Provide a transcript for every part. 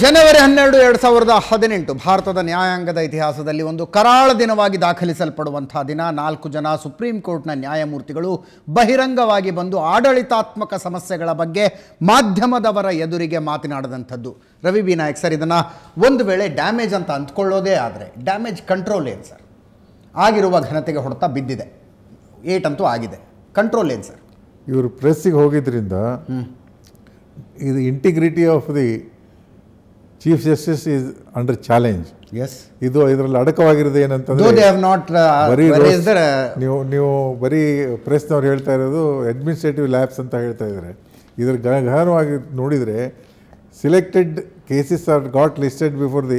ಜನವರಿ 12, 2018 ಭಾರತದ ನ್ಯಾಯಾಂಗದ ಇತಿಹಾಸದಲ್ಲಿ ಒಂದು ಕರಾಳ ದಿನವಾಗಿ ದಾಖಲಿಸಲ್ಪಡುವಂತಹ ದಿನ. 4 ಜನ ಸುಪ್ರೀಂ ಕೋರ್ಟ್ನ ನ್ಯಾಯಮೂರ್ತಿಗಳು ಬಹಿರಂಗವಾಗಿ ಬಂದು ಆಡಳಿತಾತ್ಮಕ ಸಮಸ್ಯೆಗಳ ಬಗ್ಗೆ ಮಾಧ್ಯಮದವರ ಎದುರಿಗೆ ಮಾತನಾಡಿದಂಥದ್ದು. ರವಿ ಬಿ ನಾಯಕ್ ಸರ್, ಇದನ್ನು ಒಂದು ವೇಳೆ ಡ್ಯಾಮೇಜ್ ಅಂತ ಅಂದ್ಕೊಳ್ಳೋದೇ ಆದರೆ ಡ್ಯಾಮೇಜ್ ಕಂಟ್ರೋಲ್ ಏನು ಸರ್? ಆಗಿರುವ ಘನತೆಗೆ ಹೊಡೆತ ಬಿದ್ದಿದೆ, ಏಟಂತೂ ಆಗಿದೆ, ಕಂಟ್ರೋಲ್ ಏನು ಸರ್? ಇವರು ಪ್ರೆಸ್ಸಿಗೆ ಹೋಗಿದ್ದರಿಂದ ಇದು integrity of the chief justice is under challenge. Yes, ಇದು ಇದರಲ್ಲಿ ಅಡಕವಾಗಿರೋದು ಏನಂತಂದ್ರೆ ನೀವು ಬರೀ ಪ್ರೆಸ್ನವ್ರು ಹೇಳ್ತಾ ಇರೋದು ಅಡ್ಮಿನಿಸ್ಟ್ರೇಟಿವ್ ಲ್ಯಾಬ್ಸ್ ಅಂತ ಹೇಳ್ತಾ ಇದ್ದಾರೆ. ಇದ್ರ ಗಹನವಾಗಿ ನೋಡಿದರೆ selected cases are got listed before the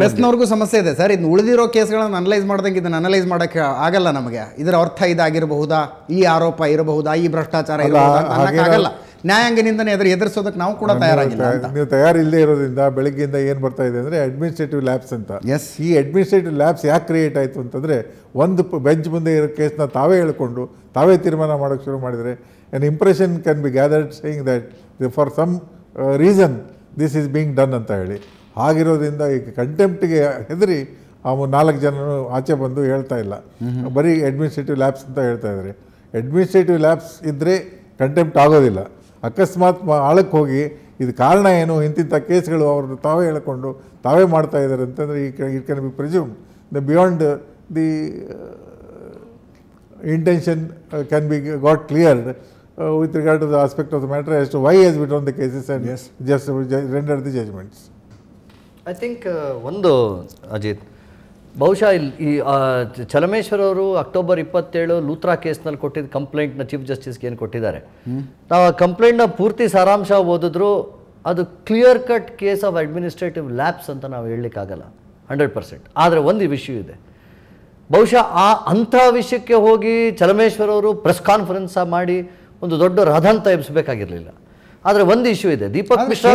ಪ್ರೆಸ್ನವ್ರಿಗೂ ಸಮಸ್ಯೆ ಇದೆ ಸರ್. ಇನ್ನು ಉಳಿದಿರೋ ಕೇಸ್ಗಳನ್ನು ಅನಲೈಸ್ ಮಾಡ್ದಂಗೆ ಇದನ್ನು ಅನಲೈಸ್ ಮಾಡೋಕ್ಕೆ ಆಗಲ್ಲ ನಮಗೆ. ಇದರ ಅರ್ಥ ಇದಾಗಿರಬಹುದಾ, ಈ ಆರೋಪ ಇರಬಹುದಾ, ಈ ಭ್ರಷ್ಟಾಚಾರ ಇರಬಹುದಾ, ನ್ಯಾಯಾಂಗನಿಂದನೇ ಎದುರಿಸೋದಕ್ಕೆ ನಾವು ಕೂಡ ತಯಾರಾಗಿಲ್ಲ. ನೀವು ತಯಾರಿಲ್ಲದೆ ಇರೋದ್ರಿಂದ ಬೆಳಗ್ಗೆಯಿಂದ ಏನು ಬರ್ತಾ ಇದೆ ಅಂದರೆ ಅಡ್ಮಿನಿಸ್ಟ್ರೇಟಿವ್ ಲ್ಯಾಬ್ಸ್ ಅಂತ. ಎಸ್, ಈ ಅಡ್ಮಿನಿಸ್ಟ್ರೇಟಿವ್ ಲ್ಯಾಬ್ಸ್ ಯಾಕೆ ಕ್ರಿಯೇಟ್ ಆಯಿತು ಅಂತಂದರೆ, ಒಂದು ಬೆಂಚ್ ಮುಂದೆ ಇರೋ ಕೇಸ್ನ ತಾವೇ ಹೇಳ್ಕೊಂಡು ತಾವೇ ತೀರ್ಮಾನ ಮಾಡೋಕ್ಕೆ ಶುರು ಮಾಡಿದರೆ an impression can be gathered saying that for some reason this is being done ಅಂತ ಹೇಳಿ. ಆಗಿರೋದ್ರಿಂದ ಈಗ ಕಂಟೆಂಪ್ಟಿಗೆ ಹೆದರಿ ಆ 4 ಜನರು ಆಚೆ ಬಂದು ಹೇಳ್ತಾ ಇಲ್ಲ, ಬರೀ ಅಡ್ಮಿನಿಸ್ಟ್ರೇಟಿವ್ ಲ್ಯಾಬ್ಸ್ ಅಂತ ಹೇಳ್ತಾ ಇದ್ದಾರೆ. ಅಡ್ಮಿನಿಸ್ಟ್ರೇಟಿವ್ ಲ್ಯಾಬ್ಸ್ ಇದ್ದರೆ ಕಂಟೆಂಪ್ಟ್ ಆಗೋದಿಲ್ಲ. ಅಕಸ್ಮಾತ್ ಆಳಕ್ಕೆ ಹೋಗಿ ಇದು ಕಾರಣ ಏನು, ಇಂತಿಂಥ ಕೇಸ್ಗಳು ಅವರು ತಾವೇ ಹೇಳ್ಕೊಂಡು ತಾವೇ ಮಾಡ್ತಾ ಇದ್ದಾರೆ ಅಂತಂದರೆ ಈ can be presume the beyond the intention can be got cleared with regard to the aspect of the matter as to why he has withdrawn the cases and just rendered the judgments. I think ಒಂದು ಅಜಿತ್, ಬಹುಶಃ ಈ ಚಲಮೇಶ್ವರ್ ಅವರು October 27 Luthra ಕೇಸ್ನಲ್ಲಿ ಕೊಟ್ಟಿದ್ದ ಕಂಪ್ಲೇಂಟ್ನ chief ಜಸ್ಟಿಸ್ಗೆ ಏನು ಕೊಟ್ಟಿದ್ದಾರೆ, ನಾವು ಆ ಕಂಪ್ಲೇಂಟ್ನ ಪೂರ್ತಿ ಸಾರಾಂಶ ಓದಿದ್ರು ಅದು clear cut case of administrative lapse ಅಂತ ನಾವು ಹೇಳಲಿಕ್ಕಾಗಲ್ಲ 100%. ಆದರೆ ಒಂದು ವಿಷಯ ಇದೆ, ಬಹುಶಃ ಅಂಥ ವಿಷಯಕ್ಕೆ ಹೋಗಿ ಚಲಮೇಶ್ವರ್ ಅವರು ಪ್ರೆಸ್ ಕಾನ್ಫರೆನ್ಸ್ ಮಾಡಿ ಒಂದು ದೊಡ್ಡ ರಥಂತ ಎಬ್ಸಬೇಕಾಗಿರಲಿಲ್ಲ. ಆದರೆ ಒಂದು ಇಶ್ಯೂ ಇದೆ, ದೀಪಕ್ ಮಿಶ್ರಾ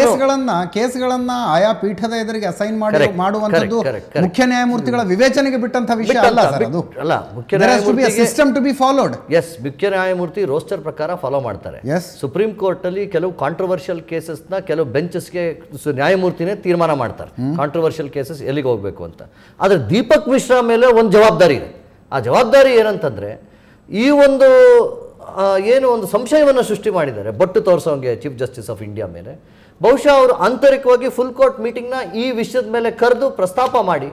ಕೇಸ್ಗಳನ್ನ ಆಯಾ ಪೀಠದ ಎದುರಿಗೆ ಅಸೈನ್ ಮಾಡುವಂಥದ್ದು ಮುಖ್ಯ ನ್ಯಾಯಮೂರ್ತಿಗಳ ವಿವೇಚನೆಗೆ ಬಿಟ್ಟಂತ ವಿಷಯ ಅಲ್ಲ ಸರ್. ಅದು ಅಲ್ಲ, ಮುಖ್ಯ ನ್ಯಾಯಮೂರ್ತಿ system to be followed. Yes, ಮುಖ್ಯ ನ್ಯಾಯಮೂರ್ತಿ ರೋಸ್ಟರ್ ಪ್ರಕಾರ ಫಾಲೋ ಮಾಡ್ತಾರೆ. ಸುಪ್ರೀಂ ಕೋರ್ಟ್ನಲ್ಲಿ ಕೆಲವು ಕಾಂಟ್ರವರ್ಷಿಯಲ್ ಕೇಸಸ್ನ ಕೆಲವು ಬೆಂಚಸ್ಗೆ ನ್ಯಾಯಮೂರ್ತಿನೇ ತೀರ್ಮಾನ ಮಾಡ್ತಾರೆ ಕಾಂಟ್ರವರ್ಷಿಯಲ್ ಕೇಸಸ್ ಎಲ್ಲಿಗೆ ಹೋಗಬೇಕು ಅಂತ. ಆದರೆ ದೀಪಕ್ ಮಿಶ್ರಾ ಮೇಲೆ ಒಂದು ಜವಾಬ್ದಾರಿ ಇದೆ. ಆ ಜವಾಬ್ದಾರಿ ಏನಂತಂದರೆ, ಈ ಒಂದು ಏನು ಒಂದು ಸಂಶಯವನ್ನು ಸೃಷ್ಟಿ ಮಾಡಿದ್ದಾರೆ ಬೊಟ್ಟು ತೋರಿಸೋಂಗೆ ಚೀಫ್ ಜಸ್ಟಿಸ್ ಆಫ್ ಇಂಡಿಯಾ ಮೇಲೆ, ಬಹುಶಃ ಅವರು ಆಂತರಿಕವಾಗಿ ಫುಲ್ ಕೋರ್ಟ್ ಮೀಟಿಂಗ್ನ ಈ ವಿಷಯದ ಮೇಲೆ ಕರೆದು ಪ್ರಸ್ತಾಪ ಮಾಡಿ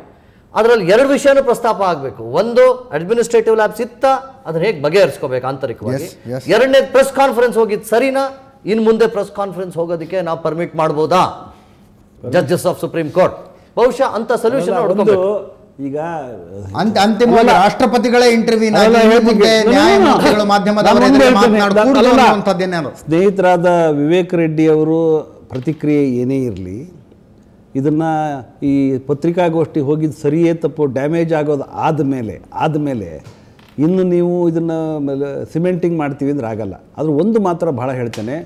ಅದರಲ್ಲಿ 2 ವಿಷಯನೂ ಪ್ರಸ್ತಾಪ ಆಗಬೇಕು. ಒಂದು, ಅಡ್ಮಿನಿಸ್ಟ್ರೇಟಿವ್ ಲ್ಯಾಬ್ಸ್ ಇತ್ತ ಅದನ್ನ ಹೇಗೆ ಬಗೆಹರಿಸ್ಕೋಬೇಕು ಆಂತರಿಕವಾಗಿ. ಎರಡನೇದು, ಪ್ರೆಸ್ ಕಾನ್ಫರೆನ್ಸ್ ಹೋಗಿದ್ದು ಸರಿನಾ, ಇನ್ನು ಮುಂದೆ ಪ್ರೆಸ್ ಕಾನ್ಫರೆನ್ಸ್ ಹೋಗೋದಕ್ಕೆ ನಾವು ಪರ್ಮಿಟ್ ಮಾಡ್ಬೋದಾ ಜಡ್ಜಸ್ ಆಫ್ ಸುಪ್ರೀಂ ಕೋರ್ಟ್. ಬಹುಶಃ ಅಂತ ಸೊಲ್ಯೂಷನ್ ಹುಡುಕಬೇಕು. ಈಗ ಅಂತಿಮವಾಗಿ ರಾಷ್ಟ್ರಪತಿಗಳೇ ಸ್ನೇಹಿತರಾದ ವಿವೇಕ್ ರೆಡ್ಡಿ ಅವರು ಪ್ರತಿಕ್ರಿಯೆ ಏನೇ ಇರಲಿ, ಇದನ್ನು ಈ ಪತ್ರಿಕಾಗೋಷ್ಠಿ ಹೋಗಿದ್ದು ಸರಿಯೇ ತಪ್ಪು, ಡ್ಯಾಮೇಜ್ ಆಗೋದು ಆದಮೇಲೆ ಇನ್ನು ನೀವು ಇದನ್ನು ಸಿಮೆಂಟಿಂಗ್ ಮಾಡ್ತೀವಿ ಅಂದ್ರೆ ಆಗಲ್ಲ. ಆದರೂ ಒಂದು ಮಾತ್ರ ಭಾಳ ಹೇಳ್ತೇನೆ,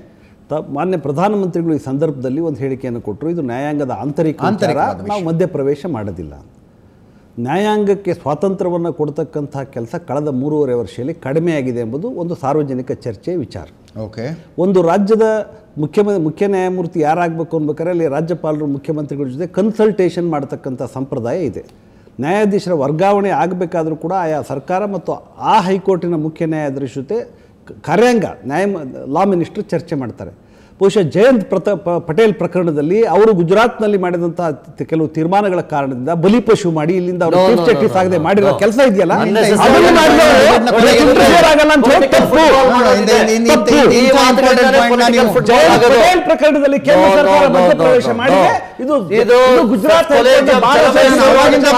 ಮಾನ್ಯ ಪ್ರಧಾನಮಂತ್ರಿಗಳು ಈ ಸಂದರ್ಭದಲ್ಲಿ ಒಂದು ಹೇಳಿಕೆಯನ್ನು ಕೊಟ್ಟರು, ಇದು ನ್ಯಾಯಾಂಗದ ಆಂತರಿಕ ನಾವು ಮಧ್ಯಪ್ರವೇಶ ಮಾಡೋದಿಲ್ಲ. ನ್ಯಾಯಾಂಗಕ್ಕೆ ಸ್ವಾತಂತ್ರ್ಯವನ್ನು ಕೊಡ್ತಕ್ಕಂಥ ಕೆಲಸ ಕಳೆದ 3.5 ವರ್ಷದಲ್ಲಿ ಕಡಿಮೆಯಾಗಿದೆ ಎಂಬುದು ಒಂದು ಸಾರ್ವಜನಿಕ ಚರ್ಚೆ ವಿಚಾರ. ಓಕೆ, ಒಂದು ರಾಜ್ಯದ ಮುಖ್ಯ ನ್ಯಾಯಮೂರ್ತಿ ಯಾರಾಗಬೇಕು ಅನ್ಬೇಕಾದ್ರೆ ಅಲ್ಲಿ ರಾಜ್ಯಪಾಲರು ಮುಖ್ಯಮಂತ್ರಿಗಳ ಜೊತೆ ಕನ್ಸಲ್ಟೇಷನ್ ಮಾಡ್ತಕ್ಕಂಥ ಸಂಪ್ರದಾಯ ಇದೆ. ನ್ಯಾಯಾಧೀಶರ ವರ್ಗಾವಣೆ ಆಗಬೇಕಾದ್ರೂ ಕೂಡ ಆಯಾ ಸರ್ಕಾರ ಮತ್ತು ಆ ಹೈಕೋರ್ಟಿನ ಮುಖ್ಯ ನ್ಯಾಯಾಧೀಶ ಜೊತೆ ಕಾರ್ಯಾಂಗ ಲಾ ಮಿನಿಸ್ಟರ್ ಚರ್ಚೆ ಮಾಡ್ತಾರೆ. ಬಹುಶಃ ಜಯಂತ್ ಪಟೇಲ್ ಪ್ರಕರಣದಲ್ಲಿ ಅವರು ಗುಜರಾತ್ನಲ್ಲಿ ಮಾಡಿದಂತಹ ಕೆಲವು ತೀರ್ಮಾನಗಳ ಕಾರಣದಿಂದ ಬಲಿಪಶು ಮಾಡಿ ಇಲ್ಲಿಂದ ಅವರು ಚೀಫ್ ಜಸ್ಟಿಸ್ ಆಗದೆ ಮಾಡಿರೋ ಕೆಲಸ ಇದೆಯಲ್ಲ, ಪಟೇಲ್ ಪ್ರಕರಣದಲ್ಲಿ ಕೇಂದ್ರ ಸರ್ಕಾರ ಮಧ್ಯಪ್ರವೇಶ ಮಾಡಿದೆ. ಇದು ಗುಜರಾತ್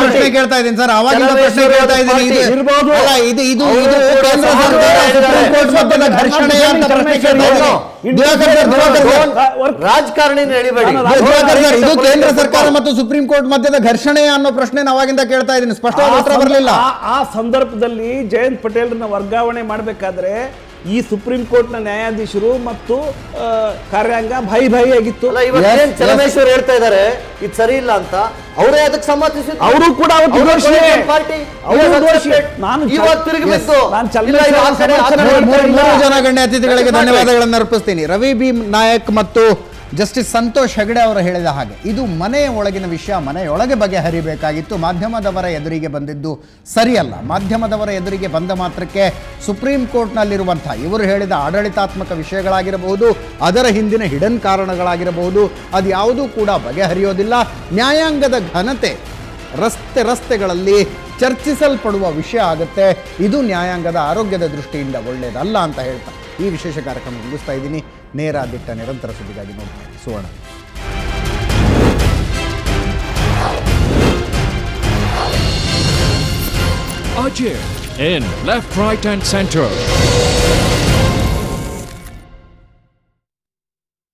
ಪ್ರಶ್ನೆ ಕೇಳ್ತಾ ಇದ್ದೀನಿ ಸರ್, ಅವಾಗಿಂದ ಪ್ರಶ್ನೆ ಕೇಳ್ತಾ ಇದ್ದೀನಿ. ರಾಜಕಾರಣಿ ಇದು ಕೇಂದ್ರ ಸರ್ಕಾರ ಮತ್ತು ಸುಪ್ರೀಂ ಕೋರ್ಟ್ ಮಧ್ಯದ ಘರ್ಷಣೆ ಅನ್ನೋ ಪ್ರಶ್ನೆ ಅವಾಗಿಂದ ಕೇಳ್ತಾ ಇದ್ದೀನಿ, ಸ್ಪಷ್ಟವಾದ ಉತ್ತರ ಬರಲಿಲ್ಲ. ಆ ಸಂದರ್ಭದಲ್ಲಿ ಜಯಂತ್ ಪಟೇಲ್ರನ್ನ ವರ್ಗಾವಣೆ ಮಾಡಬೇಕಾದ್ರೆ ಈ ಸುಪ್ರೀಂ ಕೋರ್ಟ್ನ ನ್ಯಾಯಾಧೀಶರು ಮತ್ತು ಕಾರ್ಯಾಂಗ ಭಾಯಿ ಆಗಿತ್ತು. ಚಲಮೇಶ್ವರ್ ಹೇಳ್ತಾ ಇದ್ದಾರೆ ಇದು ಸರಿ ಇಲ್ಲ ಅಂತ, ಅವರೇ ಅದಕ್ಕೆ ಸಮ್ಮತಿಸಿದ್ರು. ಅವರು ಕೂಡ ಮೂರು ಜನ ಗಣ್ಯ ಅತಿಥಿಗಳಿಗೆ ಧನ್ಯವಾದಗಳನ್ನು ಅರ್ಪಿಸ್ತೀನಿ. ರವಿ ಬಿ ನಾಯಕ್ ಮತ್ತು ಜಸ್ಟಿಸ್ ಸಂತೋಷ್ ಹೆಗಡೆ ಅವರು ಹೇಳಿದ ಹಾಗೆ ಇದು ಮನೆಯ ಒಳಗಿನ ವಿಷಯ, ಮನೆಯೊಳಗೆ ಬಗೆಹರಿಬೇಕಾಗಿತ್ತು. ಮಾಧ್ಯಮದವರ ಎದುರಿಗೆ ಬಂದಿದ್ದು ಸರಿಯಲ್ಲ. ಮಾಧ್ಯಮದವರ ಎದುರಿಗೆ ಬಂದ ಮಾತ್ರಕ್ಕೆ ಸುಪ್ರೀಂ ಕೋರ್ಟ್ನಲ್ಲಿರುವಂಥ ಇವರು ಹೇಳಿದ ಆಡಳಿತಾತ್ಮಕ ವಿಷಯಗಳಾಗಿರಬಹುದು, ಅದರ ಹಿಂದಿನ ಹಿಡನ್ ಕಾರಣಗಳಾಗಿರಬಹುದು, ಅದು ಯಾವುದೂ ಕೂಡ ಬಗೆಹರಿಯೋದಿಲ್ಲ. ನ್ಯಾಯಾಂಗದ ಘನತೆ ರಸ್ತೆಗಳಲ್ಲಿ ಚರ್ಚಿಸಲ್ಪಡುವ ವಿಷಯ ಆಗುತ್ತೆ. ಇದು ನ್ಯಾಯಾಂಗದ ಆರೋಗ್ಯದ ದೃಷ್ಟಿಯಿಂದ ಒಳ್ಳೆಯದಲ್ಲ ಅಂತ ಹೇಳ್ತಾ ಈ ವಿಶೇಷ ಕಾರ್ಯಕ್ರಮ ಮುಗಿಸ್ತಾ ಇದ್ದೀನಿ. ನೇರ ದಿಟ್ಟ ನಿರಂತರ ಸುದ್ದಿಗಾಗಿ ನೋಡ್ತಾ ಇದ್ದೀನಿ ಸುವರ್ಣ. Ajay in left, right and center.